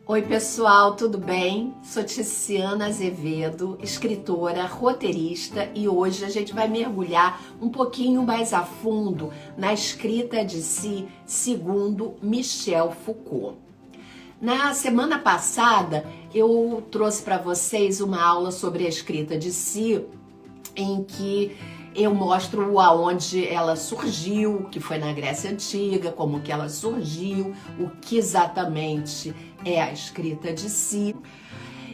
Oi pessoal, tudo bem? Sou Tiziana Azevedo, escritora, roteirista e hoje a gente vai mergulhar um pouquinho mais a fundo na escrita de si segundo Michel Foucault. Na semana passada eu trouxe para vocês uma aula sobre a escrita de si em que eu mostro aonde ela surgiu, que foi na Grécia Antiga, como que ela surgiu, o que exatamente é a escrita de si.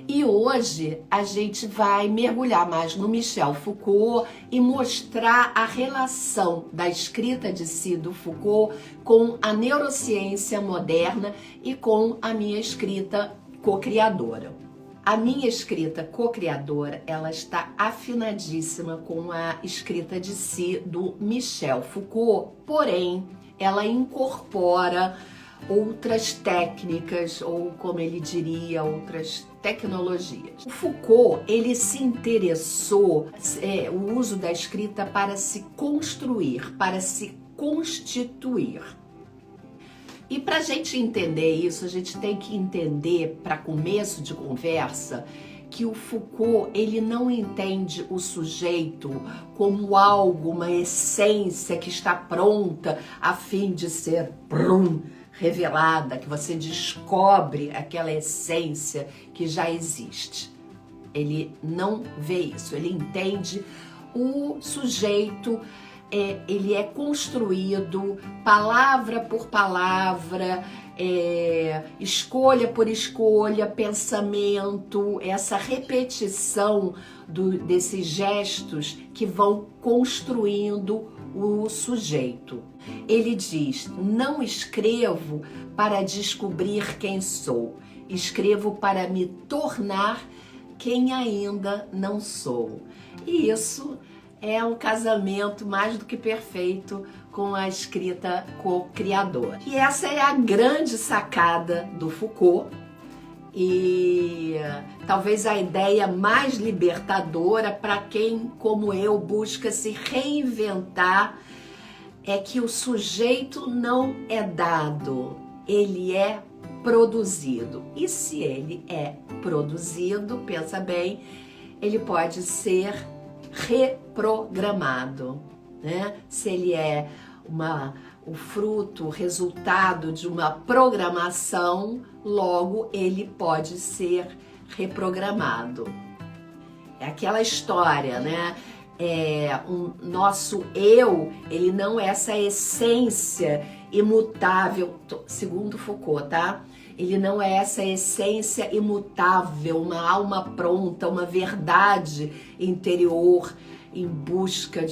E hoje a gente vai mergulhar mais no Michel Foucault e mostrar a relação da escrita de si do Foucault com a neurociência moderna e com a minha escrita co-criadora. A minha escrita co-criadora, ela está afinadíssima com a escrita de si do Michel Foucault, porém, ela incorpora outras técnicas, ou como ele diria, outras tecnologias. O Foucault, ele se interessou o uso da escrita para se construir, para se constituir. E para a gente entender isso, a gente tem que entender, para começo de conversa, que o Foucault, ele não entende o sujeito como algo, uma essência que está pronta a fim de ser revelada, que você descobre aquela essência que já existe. Ele não vê isso, ele entende o sujeito. Ele é construído palavra por palavra, escolha por escolha, pensamento, essa repetição desses gestos que vão construindo o sujeito. Ele diz: não escrevo para descobrir quem sou, escrevo para me tornar quem ainda não sou. E isso é um casamento mais do que perfeito com a escrita co-criadora. E essa é a grande sacada do Foucault e talvez a ideia mais libertadora para quem, como eu, busca se reinventar, é que o sujeito não é dado, ele é produzido. E se ele é produzido, pensa bem, ele pode ser reprogramado, né? Se ele é o fruto, o resultado de uma programação, logo ele pode ser reprogramado. É aquela história, né? Nosso eu, ele não é essa essência imutável, segundo Foucault, tá? Ele não é essa essência imutável, uma alma pronta, uma verdade interior em busca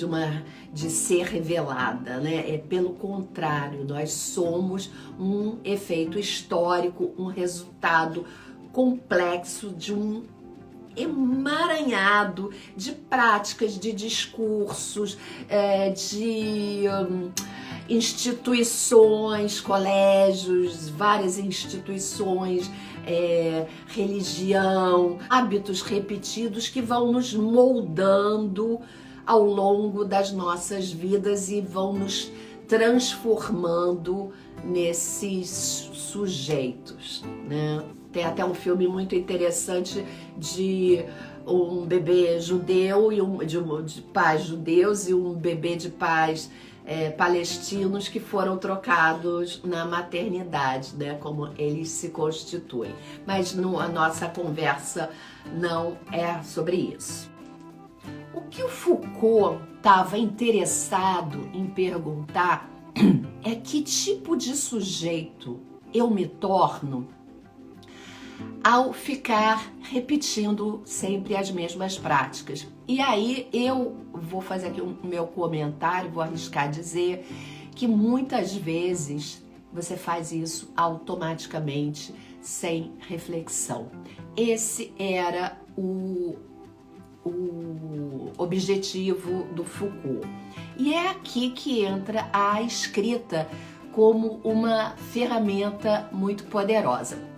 de ser revelada, né? Pelo contrário, nós somos um efeito histórico, um resultado complexo de um emaranhado de práticas, de discursos, de instituições, colégios, várias instituições, religião, hábitos repetidos que vão nos moldando ao longo das nossas vidas e vão nos transformando nesses sujeitos, né? Tem até um filme muito interessante de um bebê judeu de pais judeus e um bebê de pais palestinos que foram trocados na maternidade, né? Como eles se constituem. Mas a nossa conversa não é sobre isso. O que o Foucault estava interessado em perguntar é que tipo de sujeito eu me torno ao ficar repetindo sempre as mesmas práticas. E aí eu vou fazer aqui o meu comentário, vou arriscar dizer que muitas vezes você faz isso automaticamente, sem reflexão. Esse era o objetivo do Foucault. E é aqui que entra a escrita como uma ferramenta muito poderosa.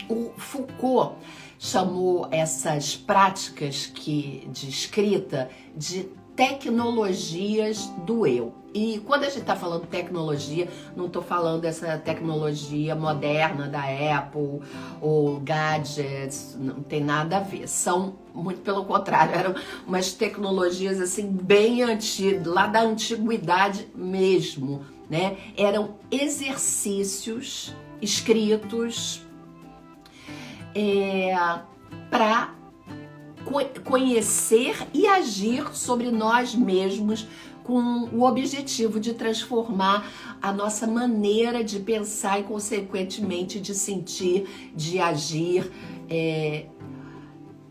O Foucault chamou essas práticas de escrita de tecnologias do eu. E quando a gente está falando tecnologia, não estou falando dessa tecnologia moderna da Apple ou gadgets, não tem nada a ver. São, muito pelo contrário, eram umas tecnologias assim bem antigas, lá da antiguidade mesmo, né? Eram exercícios escritos para conhecer e agir sobre nós mesmos, com o objetivo de transformar a nossa maneira de pensar e, consequentemente, de sentir, de agir,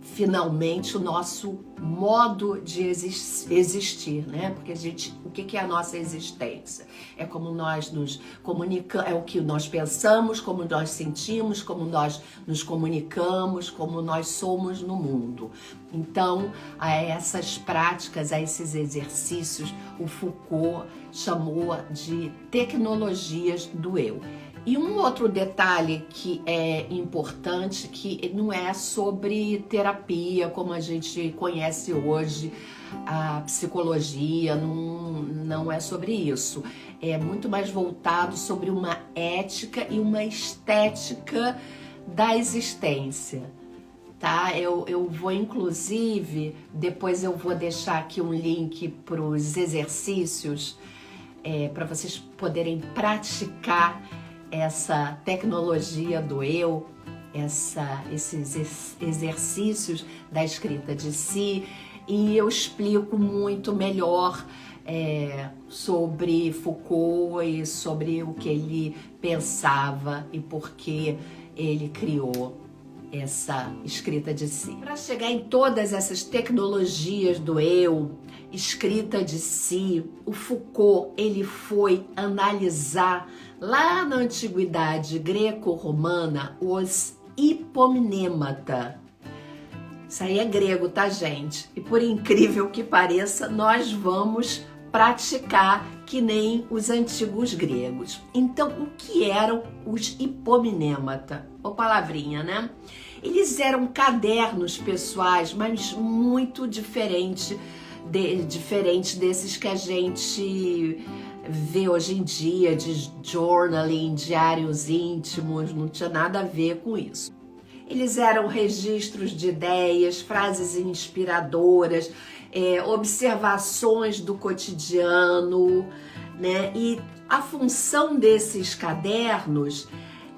finalmente o nosso modo de existir, né? Porque o que é a nossa existência? É como nós nos comunicamos, é o que nós pensamos, como nós sentimos, como nós nos comunicamos, como nós somos no mundo. Então, a essas práticas, a esses exercícios, o Foucault chamou de tecnologias do eu. E um outro detalhe que é importante, que não é sobre terapia, como a gente conhece hoje, a psicologia, não é sobre isso. É muito mais voltado sobre uma ética e uma estética da existência. Tá? Eu vou, inclusive, depois eu vou deixar aqui um link para os exercícios, para vocês poderem praticar essa tecnologia do eu, esses exercícios da escrita de si, e eu explico muito melhor sobre Foucault e sobre o que ele pensava e por que ele criou essa escrita de si. Para chegar em todas essas tecnologias do eu, escrita de si, o Foucault, ele foi analisar lá na antiguidade greco-romana os hipomnêmata. Isso aí é grego, tá, gente? E por incrível que pareça, nós vamos praticar que nem os antigos gregos. Então, o que eram os hipomnêmata? Ou palavrinha, né? Eles eram cadernos pessoais, mas muito diferente desses que a gente vê hoje em dia, de journaling, diários íntimos, não tinha nada a ver com isso. Eles eram registros de ideias, frases inspiradoras, observações do cotidiano, né? E a função desses cadernos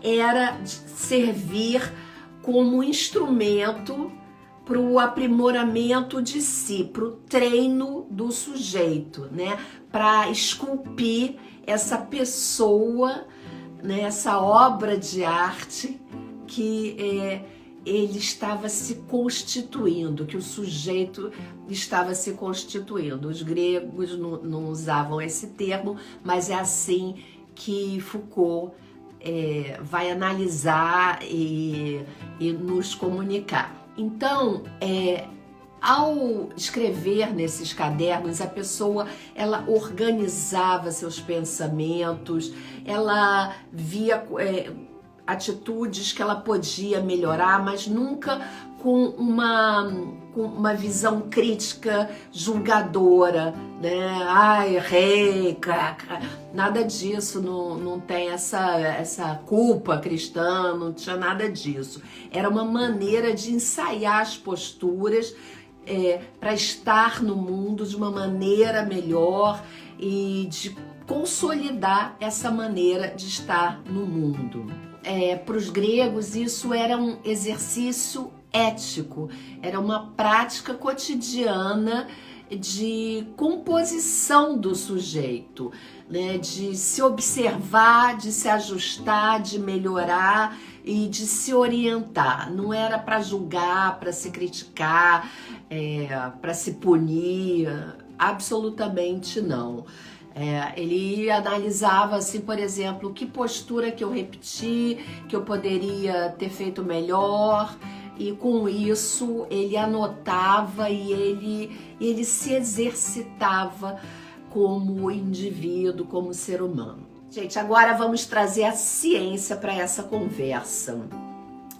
era servir como instrumento para o aprimoramento de si, para o treino do sujeito, né? Para esculpir essa pessoa, né? Essa obra de arte que ele estava se constituindo, que o sujeito estava se constituindo. Os gregos não usavam esse termo, mas é assim que Foucault vai analisar e nos comunicar. Então, ao escrever nesses cadernos, a pessoa ela organizava seus pensamentos, ela via atitudes que ela podia melhorar, mas nunca com uma visão crítica, julgadora, né? Ai, errei, nada disso, não tem essa culpa cristã, não tinha nada disso. Era uma maneira de ensaiar as posturas para estar no mundo de uma maneira melhor e de consolidar essa maneira de estar no mundo. Para os gregos, isso era um exercício ético, era uma prática cotidiana de composição do sujeito, né? De se observar, de se ajustar, de melhorar e de se orientar. Não era para julgar, para se criticar, para se punir, absolutamente não. Ele analisava, assim, por exemplo, que postura que eu repeti, que eu poderia ter feito melhor, e com isso ele anotava e ele se exercitava como indivíduo, como ser humano. Gente, agora vamos trazer a ciência para essa conversa.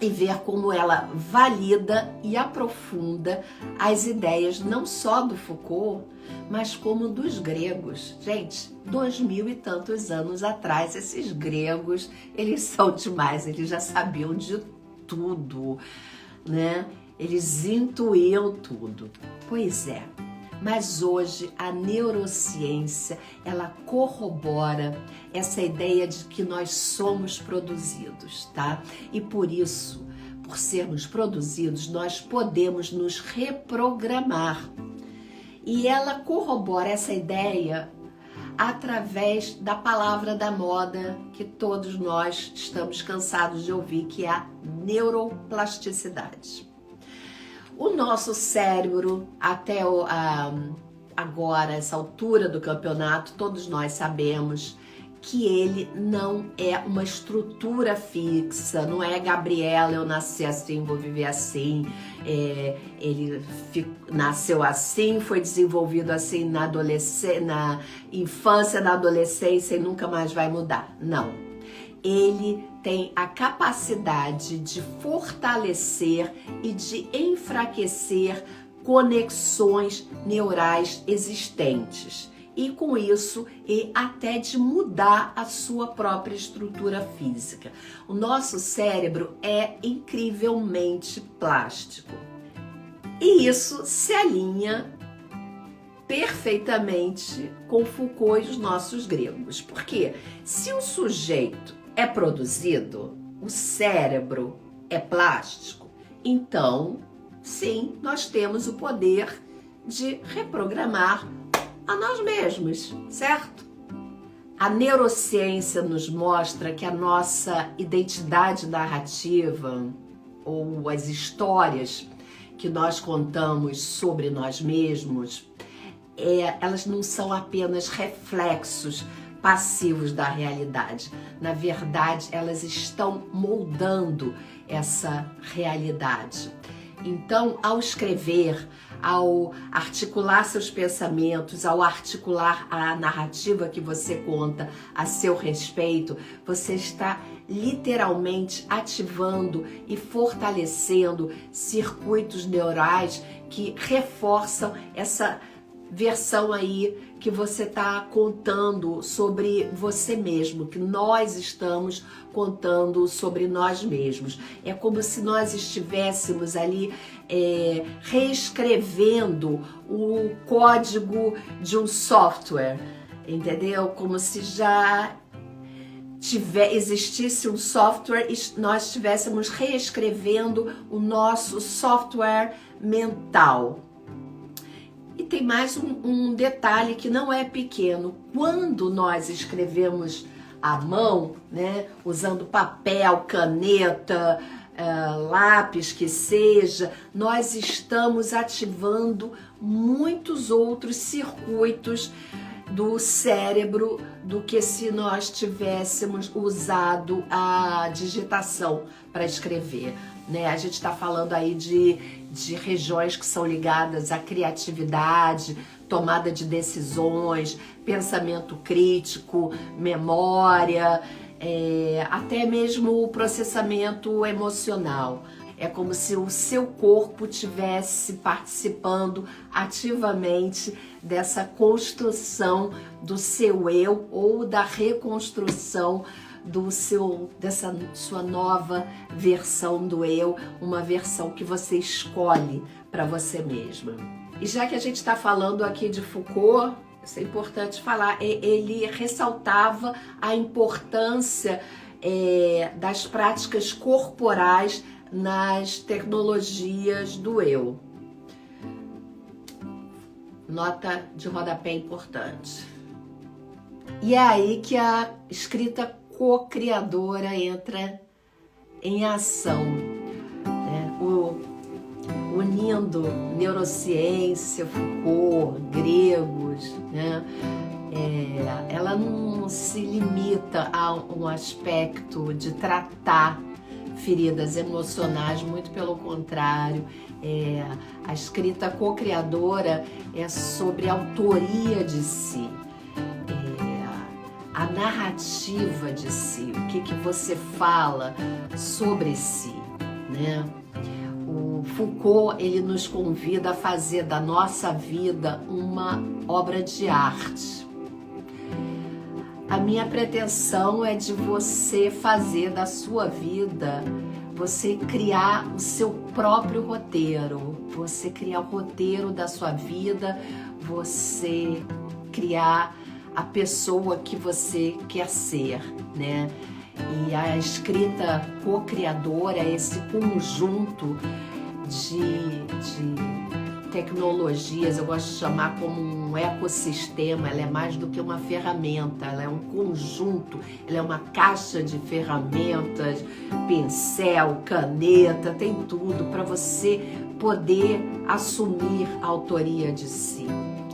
e ver como ela valida e aprofunda as ideias não só do Foucault, mas como dos gregos. Gente, 2000 e tantos anos atrás, esses gregos, eles são demais, eles já sabiam de tudo, né? Eles intuíam tudo. Pois é, mas hoje a neurociência, ela corrobora essa ideia de que nós somos produzidos, tá? E por isso, por sermos produzidos, nós podemos nos reprogramar. E ela corrobora essa ideia através da palavra da moda que todos nós estamos cansados de ouvir, que é a neuroplasticidade. O nosso cérebro, até agora, essa altura do campeonato, todos nós sabemos que ele não é uma estrutura fixa, não é Gabriela, eu nasci assim, vou viver assim, ele nasceu assim, foi desenvolvido assim na infância, na adolescência e nunca mais vai mudar. Não. Ele tem a capacidade de fortalecer e de enfraquecer conexões neurais existentes. E com isso, e até de mudar a sua própria estrutura física. O nosso cérebro é incrivelmente plástico. E isso se alinha perfeitamente com Foucault e os nossos gregos. Porque se o sujeito é produzido, o cérebro é plástico, então, sim, nós temos o poder de reprogramar a nós mesmos, certo? A neurociência nos mostra que a nossa identidade narrativa ou as histórias que nós contamos sobre nós mesmos, elas não são apenas reflexos passivos da realidade. Na verdade, elas estão moldando essa realidade. Então, ao escrever, ao articular seus pensamentos, ao articular a narrativa que você conta a seu respeito, você está literalmente ativando e fortalecendo circuitos neurais que reforçam essa versão aí que você está contando sobre você mesmo, que nós estamos contando sobre nós mesmos. É como se nós estivéssemos ali reescrevendo o código de um software, entendeu? Como se já existisse um software e nós estivéssemos reescrevendo o nosso software mental. E tem mais um detalhe que não é pequeno. Quando nós escrevemos à mão, né, usando papel, caneta, lápis que seja, nós estamos ativando muitos outros circuitos do cérebro do que se nós tivéssemos usado a digitação para escrever, né? A gente está falando aí de regiões que são ligadas à criatividade, tomada de decisões, pensamento crítico, memória, até mesmo o processamento emocional. É como se o seu corpo estivesse participando ativamente dessa construção do seu eu ou da reconstrução dessa sua nova versão do eu, uma versão que você escolhe para você mesma. E já que a gente está falando aqui de Foucault, isso é importante falar, ele ressaltava a importância das práticas corporais nas tecnologias do eu. Nota de rodapé importante. E é aí que a escrita co-criadora entra em ação, né? Unindo neurociência, Foucault, gregos, né? Ela não se limita a um aspecto de tratar feridas emocionais, muito pelo contrário. A escrita co-criadora é sobre a autoria de si, a narrativa de si, o que você fala sobre si. né? O Foucault, ele nos convida a fazer da nossa vida uma obra de arte. A minha pretensão é de você fazer da sua vida, você criar o seu próprio roteiro, você criar o roteiro da sua vida, você criar a pessoa que você quer ser, né? E a escrita co-criadora é esse conjunto de tecnologias, eu gosto de chamar como um ecossistema. Ela é mais do que uma ferramenta, ela é um conjunto, ela é uma caixa de ferramentas, pincel, caneta, tem tudo para você poder assumir a autoria de si.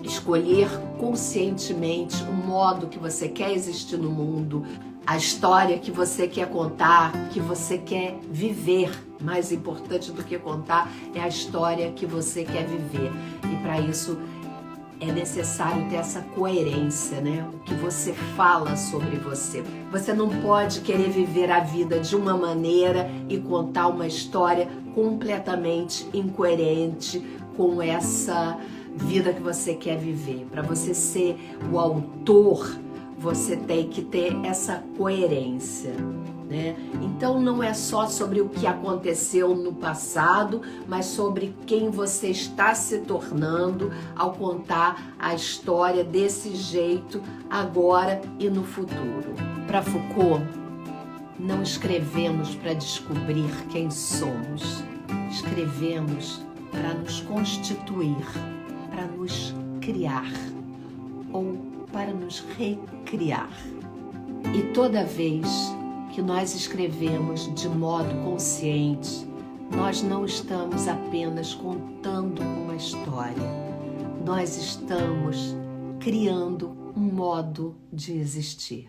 Escolher conscientemente o modo que você quer existir no mundo, a história que você quer contar, que você quer viver. Mais importante do que contar é a história que você quer viver. E para isso é necessário ter essa coerência, né? O que você fala sobre você. Você não pode querer viver a vida de uma maneira e contar uma história completamente incoerente com essa vida que você quer viver. Para você ser o autor, você tem que ter essa coerência, né? Então não é só sobre o que aconteceu no passado, mas sobre quem você está se tornando ao contar a história desse jeito agora e no futuro. Para Foucault, não escrevemos para descobrir quem somos, escrevemos para nos constituir, para nos criar ou para nos recriar. E toda vez que nós escrevemos de modo consciente, nós não estamos apenas contando uma história, nós estamos criando um modo de existir.